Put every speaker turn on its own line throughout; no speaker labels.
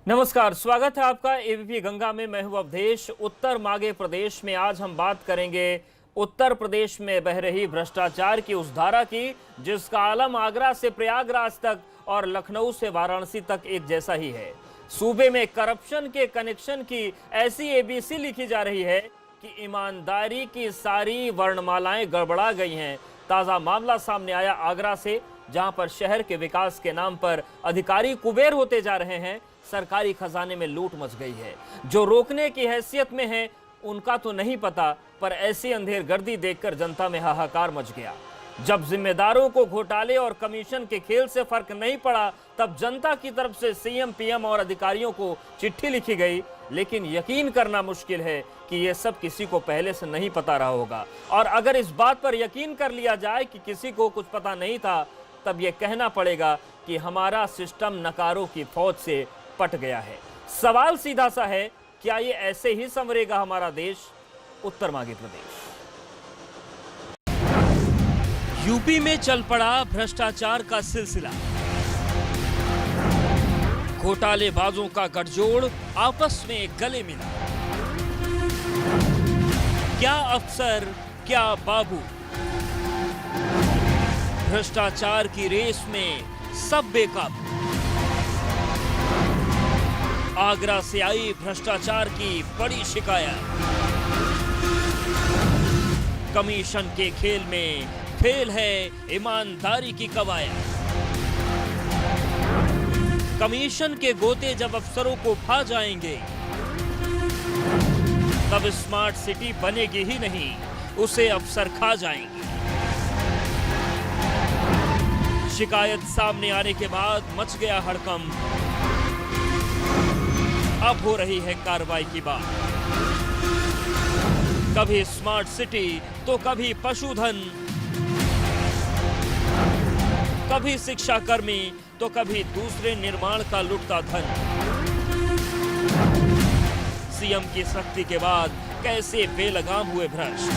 नमस्कार, स्वागत है आपका एबीपी गंगा में। मैं हूं अवधेश। उत्तर मागे प्रदेश में आज हम बात करेंगे उत्तर प्रदेश में बह रही भ्रष्टाचार की उस धारा की जिसका आलम आगरा से प्रयागराज तक और लखनऊ से वाराणसी तक एक जैसा ही है। सूबे में करप्शन के कनेक्शन की ऐसी एबीसी लिखी जा रही है कि ईमानदारी की सारी वर्णमालाएं गड़बड़ा गई हैं। ताजा मामला सामने आया आगरा से, जहां पर शहर के विकास के नाम पर अधिकारी कुबेर होते जा रहे हैं। सरकारी खजाने में लूट मच गई है। जो रोकने की हैसियत में है उनका तो नहीं पता, पर ऐसी अंधेरगर्दी देखकर जनता में हाहाकार मच गया। जब जिम्मेदारों को घोटाले और कमीशन के खेल से फर्क नहीं पड़ा, तब जनता की तरफ से सीएम, पीएम और अधिकारियों को चिट्ठी लिखी गई। लेकिन यकीन करना मुश्किल है कि यह सब किसी को पहले से नहीं पता रहा होगा। और अगर इस बात पर यकीन कर लिया जाए कि किसी को कुछ पता नहीं था, तब यह कहना पड़ेगा कि हमारा सिस्टम नकारों की फौज से पट गया है। सवाल सीधा सा है, क्या ये ऐसे ही संवरेगा हमारा देश? उत्तर मागे प्रदेश। यूपी में चल पड़ा भ्रष्टाचार का सिलसिला। घोटालेबाजों का गठजोड़ आपस में गले मिला। क्या अफसर, क्या बाबू। भ्रष्टाचार की रेस में सब बेकाबू। आगरा से आई भ्रष्टाचार की बड़ी शिकायत। कमीशन के खेल में फेल है ईमानदारी की कवायद। कमीशन के गोते जब अफसरों को भा जाएंगे, तब स्मार्ट सिटी बनेगी ही नहीं, उसे अफसर खा जाएंगे। शिकायत सामने आने के बाद मच गया हड़कंप। अब हो रही है कार्रवाई की बात। कभी स्मार्ट सिटी तो कभी पशुधन, कभी शिक्षा कर्मी तो कभी दूसरे निर्माण का लुटता धन। सीएम की सख्ती के बाद कैसे बेलगाम हुए भ्रष्ट,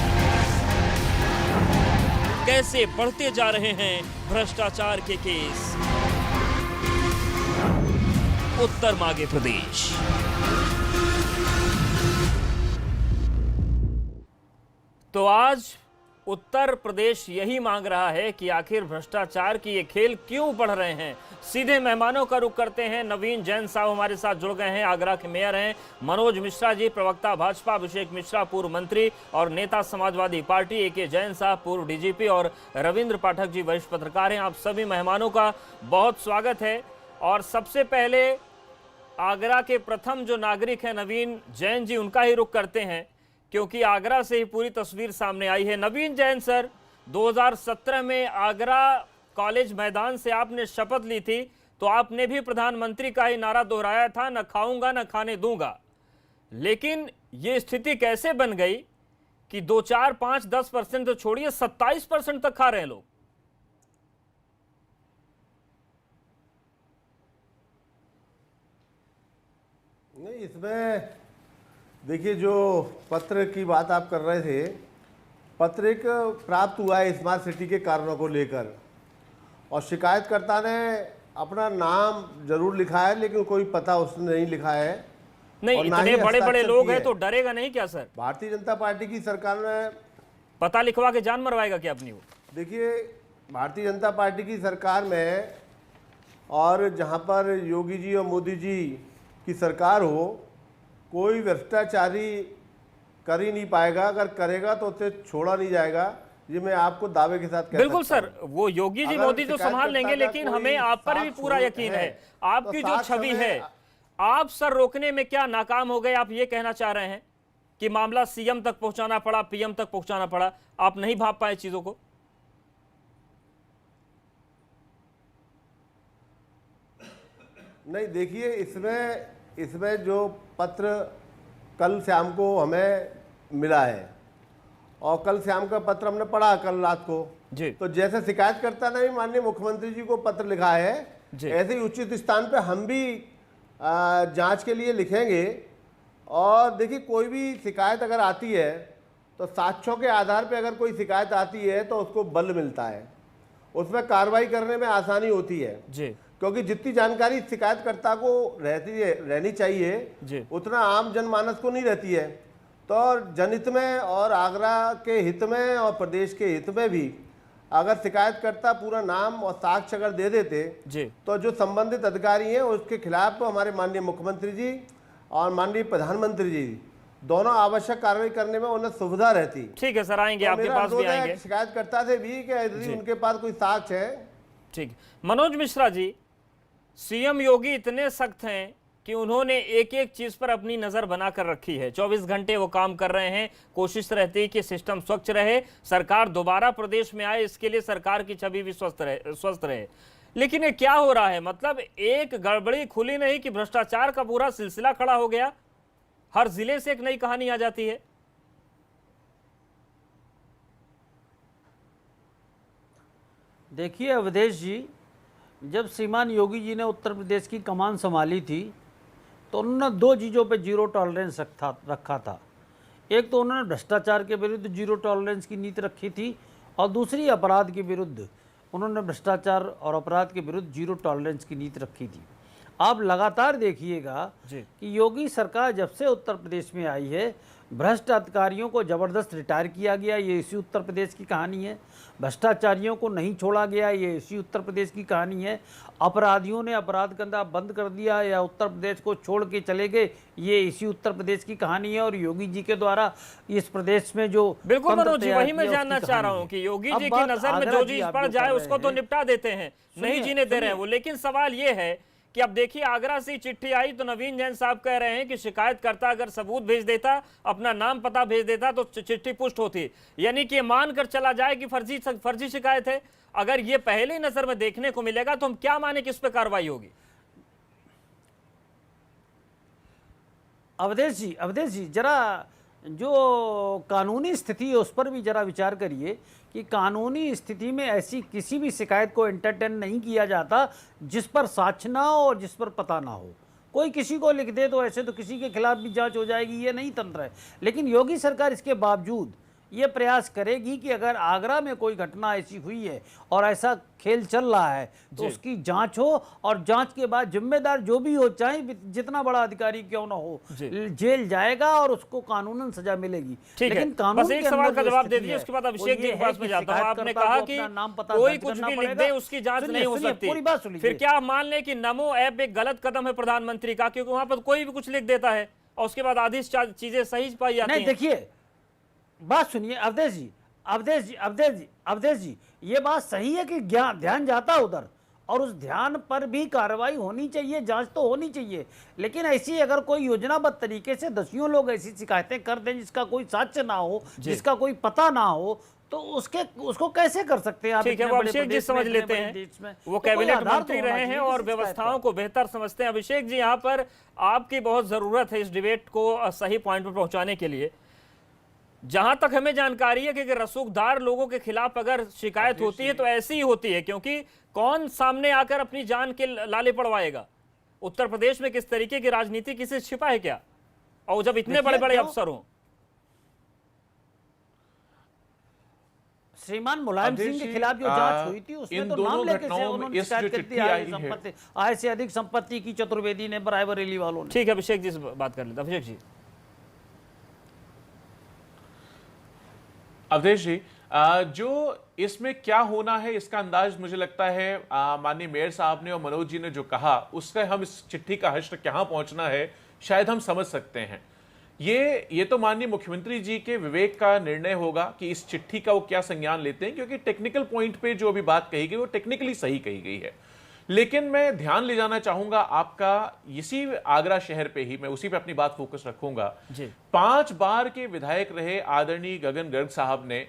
कैसे बढ़ते जा रहे हैं भ्रष्टाचार के केस। उत्तर मागे प्रदेश। तो आज उत्तर प्रदेश यही मांग रहा है कि आखिर भ्रष्टाचार की ये खेल क्यों बढ़ रहे हैं। सीधे मेहमानों का रुख करते हैं। नवीन जैन साहब हमारे साथ जुड़ गए हैं, आगरा के मेयर हैं। मनोज मिश्रा जी, प्रवक्ता भाजपा। अभिषेक मिश्रा, पूर्व मंत्री और नेता समाजवादी पार्टी। AK जैन साहब, पूर्व DGP। और रविंद्र पाठक जी, वरिष्ठ पत्रकार हैं। आप सभी मेहमानों का बहुत स्वागत है। और सबसे पहले आगरा के प्रथम जो नागरिक हैं नवीन जैन जी, उनका ही रुख करते हैं, क्योंकि आगरा से ही पूरी तस्वीर सामने आई है। नवीन जैन सर, 2017 में आगरा कॉलेज मैदान से आपने शपथ ली थी, तो आपने भी प्रधानमंत्री का ही नारा दोहराया था, न खाऊंगा न खाने दूंगा। लेकिन ये स्थिति कैसे बन गई कि 2, 4, 5, 10% तो छोड़िए, 27% तक खा रहे हैं लोग।
नहीं, इसमें देखिए, जो पत्र की बात आप कर रहे थे, पत्र एक प्राप्त हुआ है स्मार्ट सिटी के कारणों को लेकर, और शिकायतकर्ता ने अपना नाम जरूर लिखा है, लेकिन कोई पता उसने नहीं लिखा है।
नहीं, इतने बड़े बड़े लोग हैं तो डरेगा नहीं क्या सर?
भारतीय जनता पार्टी की सरकार ने
पता लिखवा के जान मरवाएगा क्या अपनी? वो
देखिए, भारतीय जनता पार्टी की सरकार में, और जहाँ पर योगी जी और मोदी जी की सरकार हो, कोई भ्रष्टाचारी कर ही नहीं पाएगा। अगर करेगा तो उसे छोड़ा नहीं जाएगा। ये मैं आपको दावे के साथ कहता हूं।
बिल्कुल सर, वो योगी जी, मोदी तो संभाल लेंगे, लेकिन हमें आप पर भी पूरा यकीन है। आपकी जो छवि है, आप सर रोकने में क्या नाकाम हो गए? आप ये कहना चाह रहे हैं कि मामला सीएम तक पहुंचाना पड़ा, पीएम तक पहुंचाना पड़ा, आप नहीं भाप पाए चीजों को?
नहीं, देखिए, इसमें जो पत्र कल शाम को हमें मिला है, और कल शाम का पत्र हमने पढ़ा कल रात को
जी।
तो जैसे शिकायतकर्ता ने माननीय मुख्यमंत्री जी को पत्र लिखा है, ऐसे ही उचित स्थान पे हम भी जांच के लिए लिखेंगे। और देखिए, कोई भी शिकायत अगर आती है तो साक्ष्यों के आधार पे अगर कोई शिकायत आती है तो उसको बल मिलता है, उसमें कार्रवाई करने में आसानी होती है
जी।
क्योंकि जितनी जानकारी शिकायतकर्ता को रहनी चाहिए
जी।
उतना आम जनमानस को नहीं रहती है। तो जनहित में और आगरा के हित में और प्रदेश के हित में भी अगर शिकायतकर्ता पूरा नाम और साक्ष्य अगर दे देते
जी।
तो जो संबंधित अधिकारी हैं उसके खिलाफ हमारे माननीय मुख्यमंत्री जी और माननीय प्रधानमंत्री जी दोनों आवश्यक कार्रवाई करने में उन्हें सुविधा रहती।
ठीक है सर, आएंगे
तो
आपके
मेरा
पास भी
अनुरोध है
आएंगे।
शिकायतकर्ता से भी कि यदि उनके पास कोई साक्ष्य है।
ठीक। मनोज मिश्रा जी, सीएम योगी इतने सख्त हैं कि उन्होंने एक एक चीज पर अपनी नजर बनाकर रखी है। 24 घंटे वो काम कर रहे हैं, कोशिश रहती है कि सिस्टम स्वच्छ रहे, सरकार दोबारा प्रदेश में आए, इसके लिए सरकार की छवि भी स्वस्थ रहे। लेकिन ये क्या हो रहा है? मतलब एक गड़बड़ी खुली नहीं कि भ्रष्टाचार का पूरा सिलसिला खड़ा हो गया। हर जिले से एक नई कहानी आ जाती है।
देखिए अवधेश जी, जब श्रीमान योगी जी ने उत्तर प्रदेश की कमान संभाली थी तो उन्होंने दो चीज़ों पे जीरो टॉलरेंस रखा था। एक तो उन्होंने भ्रष्टाचार के विरुद्ध जीरो टॉलरेंस की नीति रखी थी और दूसरी अपराध के विरुद्ध उन्होंने भ्रष्टाचार और अपराध के विरुद्ध जीरो टॉलरेंस की नीति रखी थी। आप लगातार देखिएगा कि योगी सरकार जब से उत्तर प्रदेश में आई है, भ्रष्ट अधिकारियों को ज़बरदस्त रिटायर किया गया, ये इसी उत्तर प्रदेश की कहानी है। भ्रष्टाचारियों को नहीं छोड़ा गया, ये इसी उत्तर प्रदेश की कहानी है। अपराधियों ने अपराध करना बंद कर दिया या उत्तर प्रदेश को छोड़ के चले गए, ये इसी उत्तर प्रदेश की कहानी है। और योगी जी के द्वारा इस प्रदेश में जो
बिल्कुल मनोज जी, वही मैं जानना चाह रहा हूँ कि योगी जी की नजर में जो चीज पड़ जाए उसको तो निपटा देते हैं, नहीं जीने दे रहे हैं वो। लेकिन सवाल ये है कि अब देखिए, आगरा से चिट्ठी आई तो नवीन जैन साहब कह रहे हैं कि शिकायतकर्ता अगर सबूत भेज देता, अपना नाम पता भेज देता तो चिट्ठी पुष्ट होती। यानी कि मानकर चला जाए कि फर्जी शिकायत है। अगर ये पहले नजर में देखने को मिलेगा तो हम क्या माने कि इस पे कार्रवाई होगी?
अवधेश जी जरा जो कानूनी स्थिति है उस पर भी जरा विचार करिए कि कानूनी स्थिति में ऐसी किसी भी शिकायत को एंटरटेन नहीं किया जाता जिस पर साक्ष्य ना हो और जिस पर पता ना हो। कोई किसी को लिख दे तो ऐसे तो किसी के खिलाफ भी जांच हो जाएगी, ये नहीं तंत्र है। लेकिन योगी सरकार इसके बावजूद ये प्रयास करेगी कि अगर आगरा में कोई घटना ऐसी हुई है और ऐसा खेल चल रहा है तो उसकी जांच हो और जांच के बाद जिम्मेदार जो भी हो, चाहे जितना बड़ा अधिकारी क्यों ना हो, जेल जाएगा और उसको कानूनन सजा मिलेगी।
लेकिन कानून बस एक सवाल का जवाब दे दीजिए, उसके बाद अभिषेक जी के पास में जाता हूं। आपने कहा कि कोई कुछ भी लिख दे उसकी जांच नहीं हो सकती। फिर क्या मान लें कि नमो ऐप एक गलत कदम है प्रधानमंत्री का, क्योंकि वहां पर कोई भी कुछ लिख देता है और उसके बाद आधी चीजें सही पाई जाती हैं?
देखिए बात सुनिए अवधेश जी, ये बात सही है कि ध्यान जाता उधर और उस ध्यान पर भी कार्रवाई होनी चाहिए, जांच तो होनी चाहिए। लेकिन ऐसी अगर कोई योजनाबद्ध तरीके से दसियों लोग ऐसी शिकायतें कर दें जिसका कोई साक्ष्य ना हो, जिसका कोई पता ना हो, तो उसको कैसे कर सकते हैं आप?
ठीक है, वो अभिषेक जी समझ लेते हैं, वो कैबिनेट मंत्री रहे हैं और व्यवस्थाओं को बेहतर समझते हैं। अभिषेक जी, यहाँ पर आपकी बहुत जरूरत है इस डिबेट को सही पॉइंट पर पहुंचाने के लिए। जहां तक हमें जानकारी है कि रसूखदार लोगों के खिलाफ अगर शिकायत होती है तो ऐसी ही होती है, क्योंकि कौन सामने आकर अपनी जान के लाले पड़वाएगा? उत्तर प्रदेश में किस तरीके की राजनीति किसी छिपा है क्या? और जब इतने बड़े बड़े अफसर हों।
श्रीमान मुलायम सिंह के खिलाफ जो जांच हुई थी उसमें तो नाम लेके से उन्होंने शिकायत कर दी, आय से अधिक संपत्ति की चतुर्वेदी ने, रायबरेली वालों ने।
ठीक है, अभिषेक जी से बात कर लेते। अभिषेक जी।
अवधेश जी, जो इसमें क्या होना है इसका अंदाज मुझे लगता है माननीय मेयर साहब ने और मनोज जी ने जो कहा उससे हम इस चिट्ठी का हश्र कहां पहुंचना है शायद हम समझ सकते हैं। ये तो माननीय मुख्यमंत्री जी के विवेक का निर्णय होगा कि इस चिट्ठी का वो क्या संज्ञान लेते हैं, क्योंकि टेक्निकल पॉइंट पे जो अभी बात कही गई वो टेक्निकली सही कही गई है। लेकिन मैं ध्यान ले जाना चाहूंगा आपका इसी आगरा शहर पे ही, मैं उसी पे अपनी बात फोकस रखूंगा। 5 बार के विधायक रहे आदरणीय गगन गर्ग साहब ने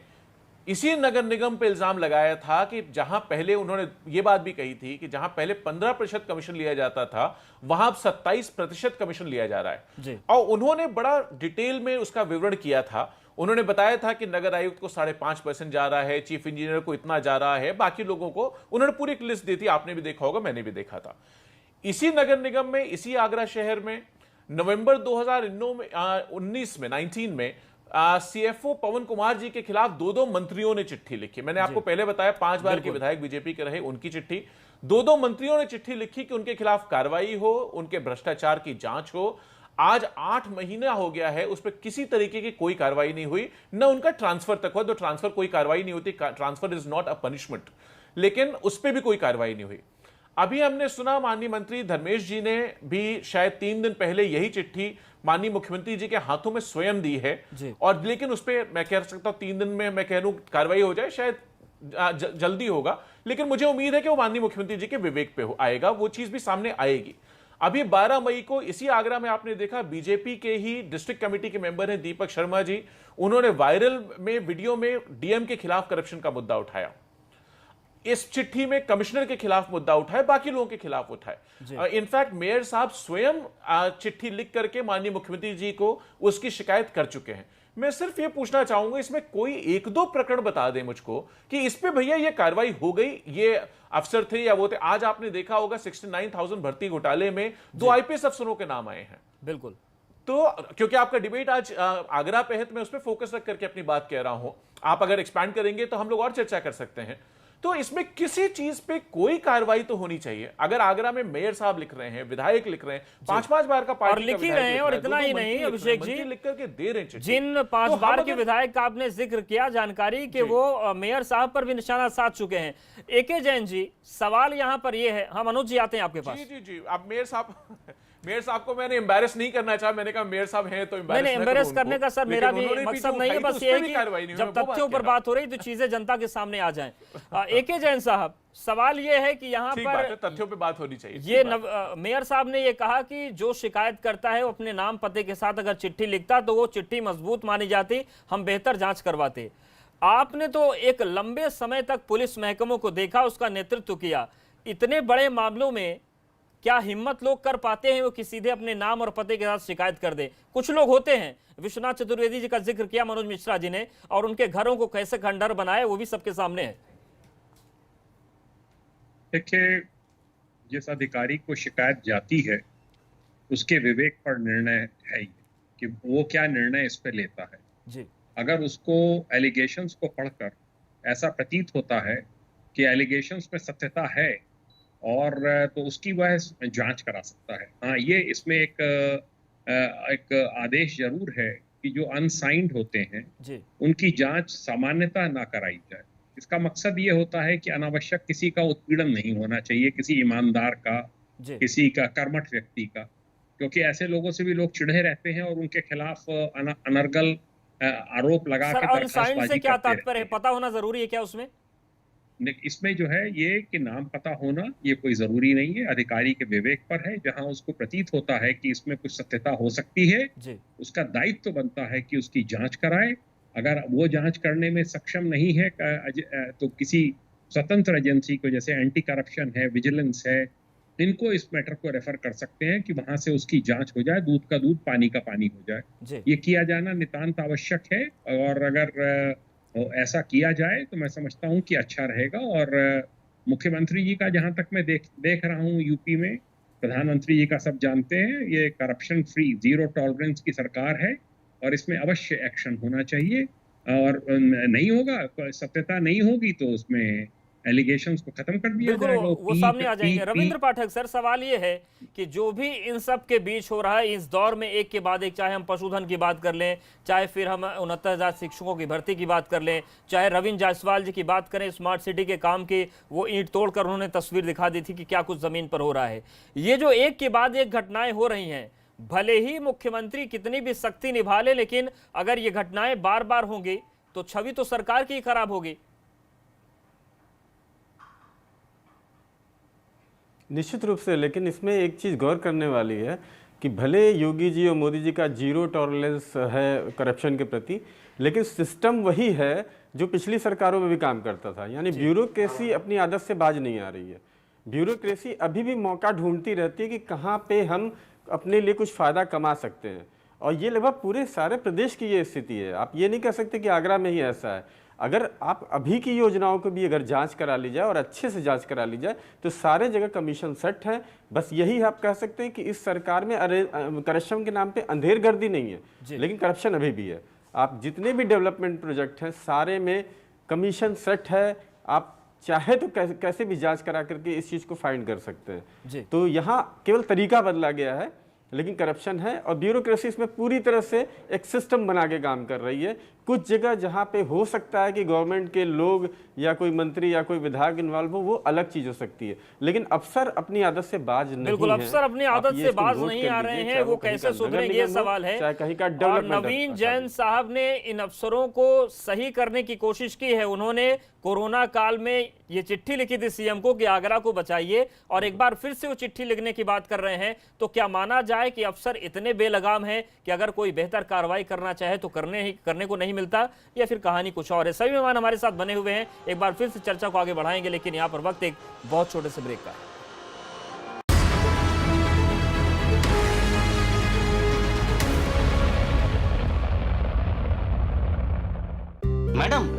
इसी नगर निगम पे इल्जाम लगाया था कि जहां पहले उन्होंने ये बात भी कही थी कि जहां पहले 15% कमीशन लिया जाता था वहां अब 27% कमीशन लिया जा रहा है। और उन्होंने बड़ा डिटेल में उसका विवरण किया था। उन्होंने बताया था कि नगर आयुक्त को 5.5% जा रहा है, चीफ इंजीनियर को इतना जा रहा है, बाकी लोगों को उन्होंने पूरी एक लिस्ट दी थी। आपने भी देखा होगा, मैंने भी देखा था। इसी नगर निगम में, इसी आगरा शहर में नवंबर 2019 में सीएफओ पवन कुमार जी के खिलाफ 2-2 मंत्रियों ने चिट्ठी लिखी। मैंने आपको पहले बताया 5 बार के विधायक बीजेपी के रहे, उनकी चिट्ठी। 2-2 मंत्रियों ने चिट्ठी लिखी कि उनके खिलाफ कार्रवाई हो, उनके भ्रष्टाचार की जांच हो। आज 8 महीना हो गया है, उस पर किसी तरीके की कोई कार्रवाई नहीं हुई, न उनका ट्रांसफर तक हुआ। तो ट्रांसफर कोई कार्रवाई नहीं होती, transfer is not a punishment, लेकिन उस पर भी कोई कार्रवाई नहीं हुई। अभी हमने सुना माननीय मंत्री धर्मेश जी ने भी शायद 3 दिन पहले यही चिट्ठी माननीय मुख्यमंत्री जी के हाथों में स्वयं दी है, और लेकिन उस पर मैं कह सकता हूं 3 दिन में मैं कह लूं कार्रवाई हो जाए, शायद जल्दी होगा, लेकिन मुझे उम्मीद है कि वो माननीय मुख्यमंत्री जी के विवेक पे आएगा, वो चीज भी सामने आएगी। अभी 12 मई को इसी आगरा में आपने देखा, बीजेपी के ही डिस्ट्रिक्ट कमेटी के मेंबर हैं दीपक शर्मा जी, उन्होंने वायरल में वीडियो में डीएम के खिलाफ करप्शन का मुद्दा उठाया। इस चिट्ठी में कमिश्नर के खिलाफ मुद्दा उठाए, बाकी लोगों के खिलाफ उठाए। इनफैक्ट मेयर साहब स्वयं चिट्ठी लिख करके माननीय मुख्यमंत्री जी को उसकी शिकायत कर चुके हैं। मैं सिर्फ ये पूछना चाहूंगा, इसमें कोई 1-2 प्रकरण बता दें मुझको कि इस पे भैया ये कार्रवाई हो गई, ये अफसर थे या वो थे। आज आपने देखा होगा 69,000 भर्ती घोटाले में 2 आईपीएस अफसरों के नाम आए हैं।
बिल्कुल।
तो क्योंकि आपका डिबेट आज आगरा पे है, तो मैं उस पर फोकस रख करके अपनी बात कह रहा हूं। आप अगर एक्सपैंड करेंगे तो हम लोग और चर्चा कर सकते हैं। तो इसमें किसी चीज पे कोई कार्रवाई तो होनी चाहिए। अगर आगरा में मेयर साहब लिख रहे हैं, विधायक लिख रहे हैं, 5-5 बार का पार्टी
और लिख ही रहे हैं, और इतना ही नहीं अभिषेक जी,
लिख करके दे रहे हैं
जिन 5 बार के विधायक का आपने जिक्र किया, जानकारी कि वो मेयर साहब पर भी निशाना साध चुके हैं। एके जैन जी, सवाल यहां पर ये है, हम मनोज जी आते हैं आपके पास।
जी, अब मेयर साहब को मैंने एम्बैरेस नहीं करना चाहा, मैंने कहा मेयर साहब हैं तो
एम्बैरेस करने का सर मेरा भी मकसद नहीं है, बस ये है कि जब तथ्यों पर बात हो रही तो चीजें जनता के सामने आ जाएं। एके जैन साहब, सवाल ये है कि यहाँ पर
तथ्यों पे बात होनी चाहिए।
ये मेयर साहब ने ये कहा कि जो शिकायत करता है वो अपने नाम पते के साथ अगर चिट्ठी लिखता तो वो चिट्ठी मजबूत मानी जाती, हम बेहतर जांच करवाते। आपने तो एक लंबे समय तक पुलिस महकमों को देखा, उसका नेतृत्व किया। इतने बड़े मामलों में क्या हिम्मत लोग कर पाते हैं वो कि सीधे अपने नाम और पते के साथ शिकायत कर दे? कुछ लोग होते हैं, विश्वनाथ चतुर्वेदी जी का जिक्र किया मनोज मिश्रा जी ने, और उनके घरों को कैसे खंडर बनाए वो भी सबके सामने है।
देखिए, जिस अधिकारी को शिकायत जाती है उसके विवेक पर निर्णय है कि वो क्या निर्णय इस पे लेता है
जी।
अगर उसको एलिगेशंस को पढ़कर ऐसा प्रतीत होता है कि एलिगेशंस में सत्यता है और तो उसकी वह जांच करा सकता है। हाँ, ये इसमें एक आदेश जरूर है कि जो अनसाइंड होते हैं
जी।
उनकी जांच सामान्यतः ना कराई जाए। इसका मकसद ये होता है कि अनावश्यक किसी का उत्पीड़न नहीं होना चाहिए, किसी ईमानदार का, किसी का कर्मठ व्यक्ति का, क्योंकि ऐसे लोगों से भी लोग चिढ़े रहते हैं और उनके खिलाफ अनर्गल आरोप लगा के
दरखास्तबाजी से क्या तात्पर्य है, पता होना जरूरी है क्या उसमें?
इसमें जो है ये कि नाम पता होना ये कोई जरूरी नहीं है, अधिकारी के विवेक पर है। जहां उसको प्रतीत होता है कि इसमें कुछ सत्यता हो सकती है
जी। उसका
दायित्व तो बनता है कि उसकी जांच कराए। अगर वो जांच करने में सक्षम नहीं है तो किसी स्वतंत्र एजेंसी को, जैसे एंटी करप्शन है, विजिलेंस है, इनको इस मैटर को रेफर कर सकते हैं कि वहां से उसकी जांच हो जाए, दूध का दूध पानी का पानी हो जाए। ये किया जाना नितांत आवश्यक है, और अगर ऐसा किया जाए तो मैं समझता हूं कि अच्छा रहेगा। और मुख्यमंत्री जी का जहां तक मैं देख रहा हूं, यूपी में प्रधानमंत्री जी का सब जानते हैं, ये करप्शन फ्री, जीरो टॉलरेंस की सरकार है और इसमें अवश्य एक्शन होना चाहिए। और नहीं होगा, सत्यता नहीं होगी तो उसमें एलिगेशंस को खत्म कर दिया जाएगा,
वो सामने आ जाएंगे। रविंद्र पाठक सर, सवाल ये है कि जो भी इन सब के बीच हो रहा है इस दौर में, एक के बाद एक, चाहे हम पशुधन की बात कर लें, चाहे फिर हम 69,000 शिक्षकों की भर्ती की बात कर लें, चाहे रविंद्र जायसवाल जी की बात करें, स्मार्ट सिटी के काम की वो ईंट तोड़कर उन्होंने तस्वीर दिखा दी थी कि क्या कुछ जमीन पर हो रहा है। ये जो एक के बाद एक घटनाएं हो रही हैं, भले ही मुख्यमंत्री कितनी भी सख्ती निभा ले, लेकिन अगर ये घटनाएं बार बार होंगी तो छवि तो सरकार की खराब होगी।
निश्चित रूप से, लेकिन इसमें एक चीज़ गौर करने वाली है कि भले योगी जी और मोदी जी का जीरो टॉलरेंस है करप्शन के प्रति, लेकिन सिस्टम वही है जो पिछली सरकारों में भी काम करता था। यानी ब्यूरोक्रेसी अपनी आदत से बाज नहीं आ रही है। ब्यूरोक्रेसी अभी भी मौका ढूंढती रहती है कि कहाँ पे हम अपने लिए कुछ फ़ायदा कमा सकते हैं, और ये लगभग पूरे सारे प्रदेश की ये स्थिति है। आप ये नहीं कह सकते कि आगरा में ही ऐसा है। अगर आप अभी की योजनाओं को भी अगर जांच करा ली जाए और अच्छे से जांच करा ली जाए तो सारे जगह कमीशन सेट है। बस यही आप कह सकते हैं कि इस सरकार में करप्शन के नाम पे अंधेरगर्दी नहीं है, लेकिन करप्शन अभी भी है। आप जितने भी डेवलपमेंट प्रोजेक्ट हैं सारे में कमीशन सेट है, आप चाहे तो कैसे भी जांच करा करके इस चीज़ को फाइंड कर सकते हैं
जी।
तो यहाँ केवल तरीका बदला गया है, लेकिन करप्शन है और ब्यूरोक्रेसी इसमें पूरी तरह से एक सिस्टम बना के काम कर रही है। कुछ जगह जहाँ पे हो सकता है कि गवर्नमेंट के लोग या कोई मंत्री या कोई विधायक इन्वॉल्व हो, वो अलग चीज हो सकती है, लेकिन अफसर अपनी आदत से बाज नहीं
बिल्कुल,
है।
अफसर अपनी
आप
आदत
ये
से
इसको
बाज
नोट
नहीं
कर
आ
लीजिए,
रहे हैं,
चाहे
वो
कहीं
कैसे
का नगर
सुधरेंगे ये
निगम हो,
सवाल है।
चाहे कहीं का
और
डेवलपमेंट
नवीन जैन साहब ने इन अफसरों को सही करने की कोशिश की है। उन्होंने कोरोना काल में ये चिट्ठी लिखी थी सीएम को कि आगरा को बचाइए, और एक बार फिर से वो चिट्ठी लिखने की बात कर रहे हैं। तो क्या माना जाए कि अफसर इतने बेलगाम हैं कि अगर कोई बेहतर कार्रवाई करना चाहे तो करने को नहीं मिलता, या फिर कहानी कुछ और है? सभी मेहमान हमारे साथ बने हुए हैं, एक बार फिर से चर्चा को आगे बढ़ाएंगे, लेकिन यहाँ पर वक्त एक बहुत छोटे से ब्रेक का है।